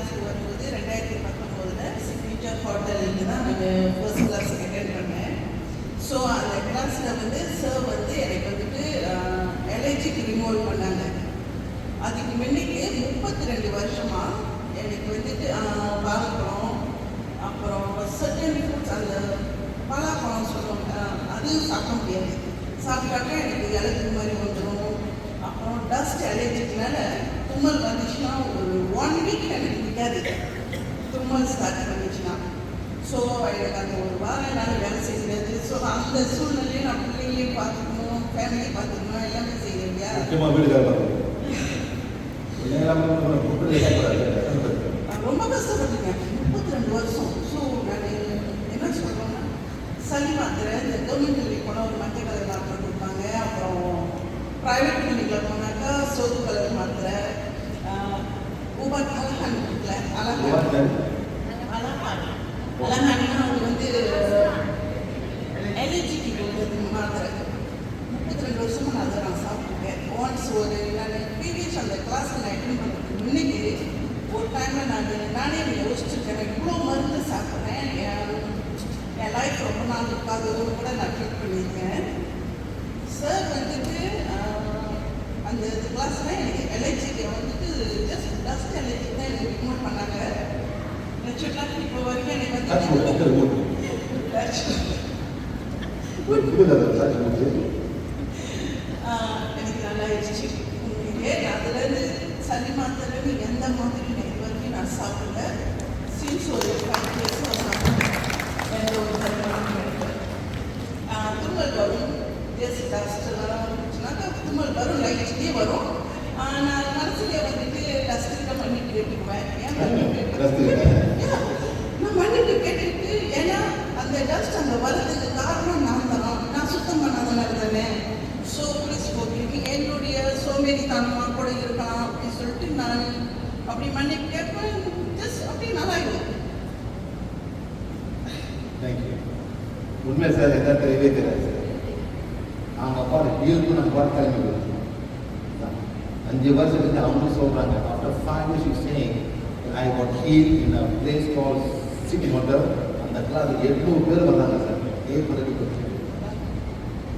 கிளாஸுக்கு வரும்போது 2019 சிக்னேச்சர் ஹோட்டலுக்கு தான் நான் ஃபர்ஸ்ட் கிளாஸ் அட்டென்ட் பண்ணேன். ஸோ அந்த கிளாஸில் வந்து சார் வந்து எனக்கு வந்துட்டு எலர்ஜிக்கு ரிமூவ் பண்ணாங்க. அதுக்கு முன்னைக்கு 32 வருஷமாக எனக்கு வந்துட்டு வாழைப்பழம், அப்புறம் சர்டன் ஃப்ரூட்ஸ், அந்த பலாப்பழம் சொல்லுவாங்க, அதுவும் சாப்பிட முடியாது. சாப்பிட்டாக்கா எனக்கு இலக்கு மாதிரி வந்துடும். அப்புறம் டஸ்ட் அலர்ஜிக்குனால தும்மல் வந்துச்சுன்னா ஒரு 1 வீக் எனக்கு நிற்காது, தும்மல் ஸ்டார்ட் பண்ணிச்சுன்னா. ஸோ எனக்கு அந்த ஒரு வாரம் என்னால் வேலை செய்கிறது. ஸோ அந்த சூழ்நிலையை நான் பிள்ளைங்களையும் பார்த்துக்கணும், ஃபேமிலியை பார்த்துக்கணும், எல்லாமே செய்யணும் இல்லையா. ரொம்ப கஷ்டப்பட்டுருக்கேன் 32 வருஷம். ஸோ நான் என்ன சொல்கிறேன்னா, சளி மாத்திரை இந்த கவர்மெண்ட் கிளினிக் போனால் ஒரு மஞ்சள் கலர் மாத்திரை கொடுப்பாங்க. அப்புறம் ப்ரைவேட் கிளினிக்கில் போனாக்கா சோப்பு கலர் மாத்திரை, அலஹான் இருக்குல்ல, அலஹான்னா அது வந்து எலர்ஜிக்கு மாத்திரை. 32 வருஷமாக நான் அதை நான் சாப்பிட்டுருக்கேன். ஒன்ஸ் ஒரு நான் ப்ரீவியஸ் அந்த கிளாஸில் நான் அட்டென்ட் பண்ணுறதுக்கு முன்னைக்கு ஒரு டைமில் நானே யோசிச்சுருக்கேன், இவ்வளோ மருந்து சாப்பிட்றேன், என் லைஃப் ரொம்ப நாள் இருக்காததுன்னு கூட நான் ஃபீல் பண்ணியிருக்கேன். சார் வந்துட்டு அந்த கிளாஸில் எனக்கு எலர்ஜிக்கு வந்துட்டு ஜஸ்ட் டஸ்ட் எலர்ஜி தான் எனக்கு ரிமூவ் பண்ணாங்க. நெச்சுவலாக இப்போ வரைக்கும் எனக்கு வந்து எனக்கு நல்லா ஆயிடுச்சு. அதுலேருந்து சளி மாத்திரைன்னு எந்த மாதிரி இது வரைக்கும் நான் சாப்பிடல. சீன்ஸ் ஒரு 5 years சாப்பிட்டேன். எந்த ஒரு தருமானம் கிடையாது. தும்மல் வரும், ஜஸ்ட் டஸ்ட்லாம் இருந்துச்சுனாக்கா தும்மல் வரும், லைட்லேயே வரும். நான் மனசுலேயே வந்துட்டு டஸ்ட்டு மன்னிட்டு கேட்டுக்குவேன். ஏன் நான் மன்னிட்டு கேட்டுட்டு, ஏன்னா அந்த டஸ்ட் அந்த வரதுக்கு காரணம் நான் சுத்தம் பண்ணாதனால தானே. ஸோ ப்ளீஸ் ஓகே, என்னுடைய சோம்பேறித்தனமாக கூட இருக்கலாம் அப்படின்னு சொல்லிட்டு நான் அப்படி மன்னிப்பு கேட்பேன். ஜஸ்ட் அப்படி நல்லா இருக்கும். தேங்க்யூ. உண்மை சார், எதாவது தெரியவே தெரியாது சார். அவங்க அப்பா ஹீல்க்கு நம்ம பார்த்து கிளம்பி போயிருக்கோம். 5 வருஷத்துக்கு அவங்க சொல்கிறாங்க, after 5 years you saying I got healed in a place called City Hotel. அந்த கிளாஸ் 800 பேர் வந்தாங்க சார்.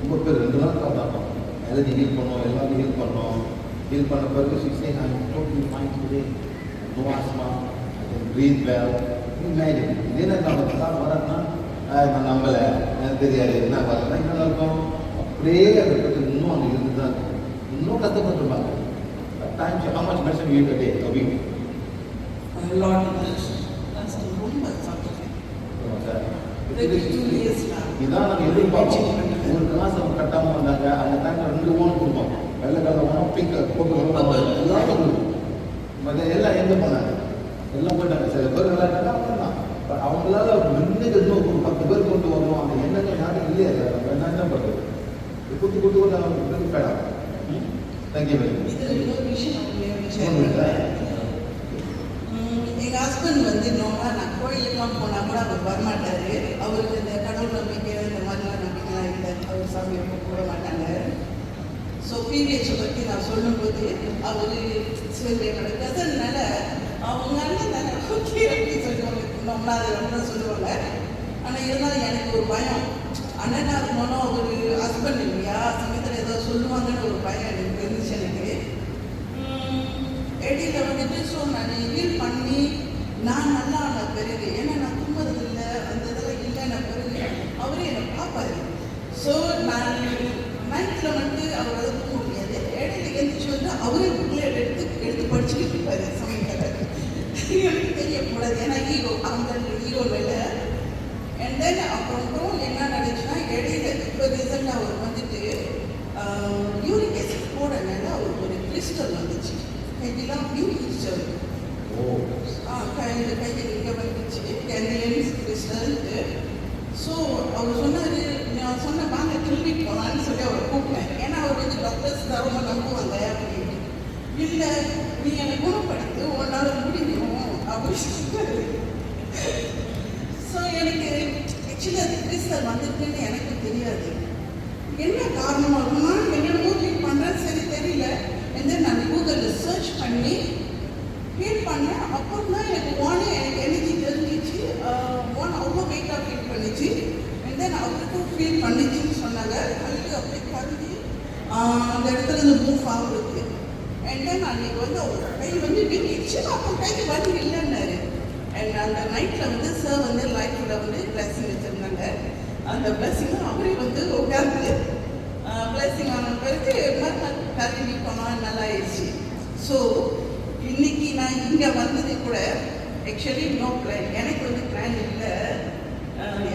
ரொம்ப பேர் 2 நாள் பார்த்தாங்க. எல்லாத்தையும் ஹீல் பண்ணோம், எல்லாத்தையும் ஹீல் பண்ணோம். ஹீல் பண்ண பிறகு she saying I am totally fine today, no asthma, I can breathe well. Imagine இதே நேரத்தில் அவங்க கிளாஸ் வரேன்னா நான் நம்பலை, எனக்கு தெரியாது, என்ன வரல, என்ன இருக்கும், அப்படியே அதை பற்றி இன்னும் அங்கே இருந்து தான் இருக்கும். இன்னும் கஷ்டப்பட்டுருப்பாங்க. Times how much medicine you eat a day, a week? A lot of medicine. That's ரொம்ப சாப்பிட்டுருக்கேன். இதான் நம்ம எதிர்பார்ப்போம். ஒரு கிளாஸ் அவங்க கட்டாமல் வந்தாங்க, அந்த டைமில் 2 ஓன் கொடுப்போம். வெள்ளை கலர் ஓனம், பிங்க் போட்டு எல்லாத்தையும் கொடுப்போம். மற்ற எல்லாம் எங்கே போனாங்க, எல்லாம் போயிட்டாங்க. சில பேர் நல்லா இருந்தாங்க, அப்புறம் தான். பட் அவங்களால முன்னுக்கு இன்னும் ஒரு 10 பேர் கொண்டு வரணும், அந்த எண்ணங்கள் யாரும் இல்லையா சார். நம்ம என்ன பண்ணுறது, குத்து கொண்டு அவங்க ஃபேடாகும். Thank you very much. இது இன்னொரு விஷயம் எங்கள் ஹஸ்பண்ட் வந்து நார்மலாக நான் கோயிலுக்கெல்லாம் போனால் கூட அவர் வரமாட்டார். அவருக்கு இந்த கடவுள் நம்பிக்கை இந்த மாதிரிலாம் நம்பிக்கைலாம் இல்லை. அவர் சாமி கூட மாட்டாங்க. ஸோ பீரியட்ஸை பற்றி நான் சொல்லும்போது அவர் சரி என்னோட கசன்னால அவங்க அண்ணன் தானே ஓகே அப்படின்னு சொல்லுவாங்க, நம்மளா அதை ரொம்ப சொல்லுவாங்க. ஆனால் இருந்தாலும் எனக்கு ஒரு பயம், அண்ணனாக இருக்கணும், அவர் ஹஸ்பண்ட் இல்லையா, சமயத்தில் ஏதோ சொல்லுவாங்கன்னு ஒரு பயம் எனக்கு இருந்துச்சு. எனக்கு இடையில வந்துட்டு ஸோ நான் ஹீல் பண்ணி நான் நல்லா ஆன பிறகு, ஏன்னா நான் தும்புறது இல்லை, அந்த இதெல்லாம் இல்லைன்ன பிறகு அவரே என்னை பார்ப்பாரு. ஸோ நான் 9th வந்து அவர் அதை தூங்க முடியாது. இடையில எழுந்திரிச்சு வந்து அவரே புக்கில் எடுத்து படிச்சுக்கிட்டு இருப்பாரு சமையல். எனக்கு தெரியக்கூடாது, ஏன்னா ஈகோ, அவங்க ஈகோ இல்லை. அண்ட் தென் அப்புறம் என்ன நடந்துச்சுன்னா, இடையில இப்போ ரீசெண்டாக அவர் வந்துட்டு யூரிக் ஆசிட் போடனால அவருக்கு ஒரு கிறிஸ்டல் வந்துச்சு. கையெல்லாம் கிறிஸ்டல் கையில் இங்கே வந்துச்சு, கேண்டியன்ஸ் கிறிஸ்டல்ட்டு. ஸோ அவர் சொன்னார், நான் சொன்னேன் வாங்க கிளினிக் போகலான்னு சொல்லி அவரை கூப்பிட்டேன். ஏன்னா அவர் வந்து டாக்டர்ஸ் தான் ரொம்ப நம்புவாங்க அப்படின்னு. இல்லை நீ எனக்கு குணப்படுத்து, உன்னால் முடியும் அப்படின்னு சொன்னார். ஸோ எனக்கு ஆக்சுவலி அது கிறிஸ்டல் வந்துருக்குன்னு எனக்கு தெரியாது. என்ன காரணமாக இருக்குன்னா என்னென்னமோ ட்ரீட் பண்ணுறேன், சரி தெரியல. நான் கூகுளில் சர்ச் பண்ணி ட்ரீட் பண்ணேன். அப்புறம் தான் நடந்து மூவ் ஆகுறது. அண்ட் தென் அன்னைக்கு வந்து அவங்க கை வந்து வீங்கிடுச்சு, அப்போ கைக்கு வலி இல்லைன்னாரு. அண்ட் அந்த நைட்டில் வந்து சார் வந்து லைஃப்பில் வந்து பிளஸிங் வச்சுருந்தாங்க. அந்த பிளஸிங் அவரே வந்து உட்காந்து பிளஸிங் ஆன பிறகு மறுநாள் கல்வி போனால் நல்லா ஆயிடுச்சு. ஸோ இன்னைக்கு நான் இங்கே வந்தது கூட ஆக்சுவலி நோ பிளான். எனக்கு வந்து பிளான் இல்லை,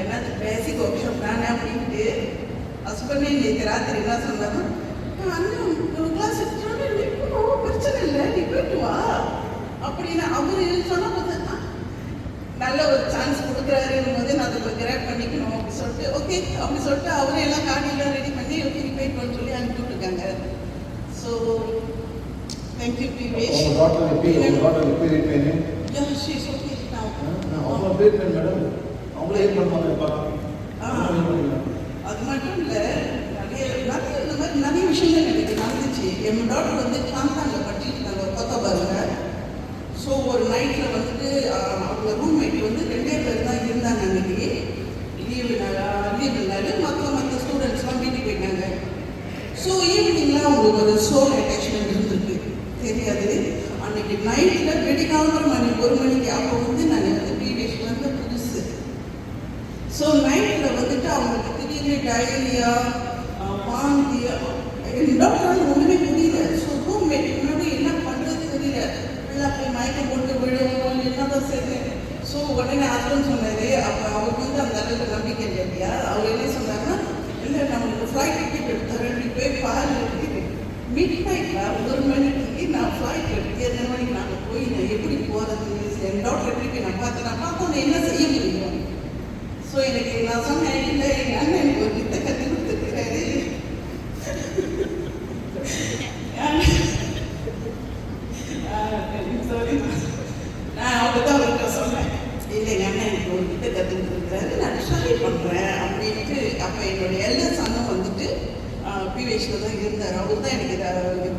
என்னது பேசிக் ஒர்க் ஷாப் தானே அப்படின்ட்டு. ஹஸ்பண்டே இன்னைக்கு ராத்திரி என்ன சொன்னாங்க, அண்ணன் ஒரு கிளாஸ் எடுத்துட்டு பிரச்சனை இல்லை, நீ போயிட்டு வா அப்படின்னு அவரு சொன்ன போது நல்ல ஒரு சான்ஸ் கொடுக்குறாருன்னு போது நான் அதை கிராப் பண்ணிக்கணும் அப்படின்னு சொல்லிட்டு ஓகே அப்படி சொல்லிட்டு அவரே எல்லாம் கார்டிலாம் ரெடி பண்ணி ஓகே நீ போயிட்டு சொல்லி அனுப்பி விட்டுருக்காங்க. ஸோ தேங்க்யூ பிவேஷ். உங்கள் டாக்டர் எப்படி ட்ரைனிங்? ஷீஸ் ஓகே அவங்க ட்ரீட்மெண்ட் மேடம் அவங்களே ஹெல்ப் பண்ணுவாங்க. இப்போ அது மட்டும் இல்லை, நிறைய இந்த மாதிரி நிறைய விஷயங்கள் எனக்கு நடந்துச்சு. என் டாக்டர் வந்து காந்தாங்க படிச்சுட்டு நாங்கள் பார்த்தா பாருங்க. ஸோ ஒரு நைட்டில் வந்துட்டு அவங்க ரூம்மேட் வந்து 2 பேர் தான் இருந்தாங்க. அன்னைக்கு லீவுனால மற்ற ஸ்டூடெண்ட்ஸ்லாம் வீட்டுக்கு போயிட்டாங்க. ஸோ ஈவினிங்கில் அவங்களுக்கு ஒரு சோல் அட்டாச்மெண்ட் இருந்திருக்கு, தெரியாது. அன்னைக்கு நைட்டில் வெடிக்காமல் மணி 1 மணிக்கு அப்போ வந்து நான் வந்து பிவிஎஸ் வந்து புதுசு. ஸோ நைட்டில் வந்துட்டு அவங்களுக்கு திடீர்னு டயரியா வாந்தி டாக்டரால் ஒன்றுமே புரியல. ஸோ ரூம்மேட் முன்னாடி என்ன பண்ணுறது தெரியல, எல்லாம் போய் மயக்கம் போட்டு விழுவோம் என்னதான் சரி. ஸோ உடனே ஹஸ்பண்ட் சொன்னார், அப்போ அவருக்கு வந்து அந்த அளவுக்கு நம்பிக்கை இல்லை இல்லையா. அவர் என்ன சொன்னாங்கன்னா, இல்லை நம்மளுக்கு ஃப்ளைட் டிக்கெட் எடுத்துறேன், நீ போய் பாரு. மிட் நைட்டில் 1 மணிக்கு நான் ஃப்ளைட் எடுத்து 2 மணிக்கு நாங்கள் போய் நான் எப்படி போகிறது, என் டாக்டர் எப்படி போய் நான் பார்த்தோன்னே என்ன செய்ய முடியும். ஸோ எனக்கு நான் சொன்னேன், இல்லை எங்கள் அண்ணன் எனக்கு ஒரு வித்தை கற்று கொடுத்துருக்காரு. நான் அப்படிதான் அவர்கிட்ட சொன்னேன், இல்லை எங்கள் அண்ணன் எனக்கு ஒரு வித்தை கற்று கொடுத்துருக்காரு, நான் ட்ரை பண்ணுறேன் அப்படின்ட்டு. அப்போ என்னுடைய எல்டர் சன்னும் வந்துட்டு பிவிஎஸ்ல தான் இருந்தார். அவர் தான் எனக்கு இதை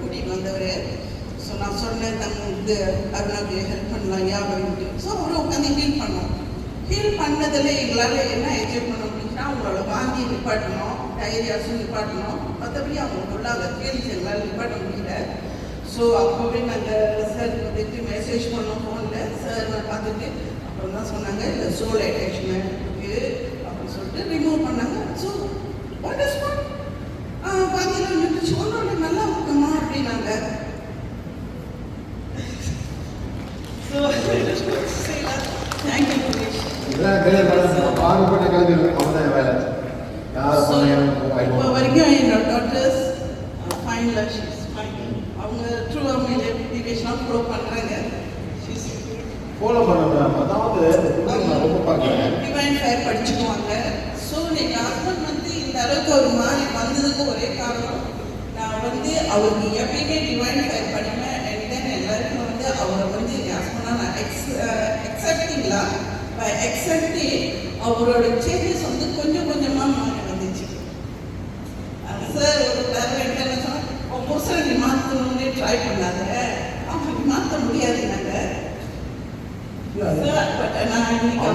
கூட்டிகிட்டு வந்தவர். ஸோ நான் சொன்னேன், நம்ம இது அருணாக்கு ஹெல்ப் பண்ணலாம் யா அப்படின்ட்டு. ஸோ அவரும் உட்காந்து ஹீல் பண்ணோம். ஹீல் பண்ணதில் எங்களால் என்ன என்ஜாய் பண்ண முடியும்னா, அவங்களோட வாங்கி நிப்பாட்டணும், டைரியாஸும் நிப்பாட்டணும், மற்றபடி அவங்க சொல்லாத ஃபீலிங்ஸ் எங்களால் நிப்பாட்ட முடியல. ஸோ அப்போவே நாங்கள் சார் வந்துட்டு மெசேஜ் பண்ணோம் ஃபோனில். சார் நான் பார்த்துட்டு அப்புறம் தான் சொன்னாங்க, இல்லை சோல் அட்டாச்மெண்ட் இருக்குது அப்படின்னு சொல்லிட்டு ரிமூவ் பண்ணாங்க. ஸோ வாட் இஸ் வாட் பார்த்தீங்கன்னா நின்று சொன்னோட நல்லா இருக்குமா அப்படின்னாங்க. So thank you Suresh. பாடுபட்ட கலைஞர்கள் அவன் வேலை இப்போ வரைக்கும் என்னோட டாக்டர்ஸ் ஃபைனலாக ஷீஸ் ஃபைன். அவங்க ட்ரூ அப்ளிகேஷனாக ஃபாலோ பண்ணுறாங்க. ஃபாலோ பண்ணுறேன். அதாவது ரொம்ப பார்க்குறேன், டிவைன் ஃபயர் படிச்சுக்குவாங்க. ஸோ எங்கள் ஹஸ்பண்ட் வந்து இந்த அளவுக்கு ஒரு மாதிரி வந்ததுக்கு ஒரே காரணம், நான் வந்து அவருக்கு எப்பயுமே டிவைன் ஃபயர் படிப்பேன். அண்ட் தென் எல்லாருக்கும் வந்து அவரை வந்து என் ஹஸ்பண்டாக நான் எக்ஸப்டிங்களா பை எக்ஸப்டிங் அவரோட சேஞ்சஸ் வந்து கொஞ்சம் கொஞ்சமாக மாறி வந்துச்சு. சார் ஒரு தடவை என்ன சொன்னால், புதுசாக நீ மாற்றணுன்னே ட்ரை பண்ணாத, அவங்க மாற்ற முடியாது நாங்கள் சார். பட் நான் இன்னைக்கு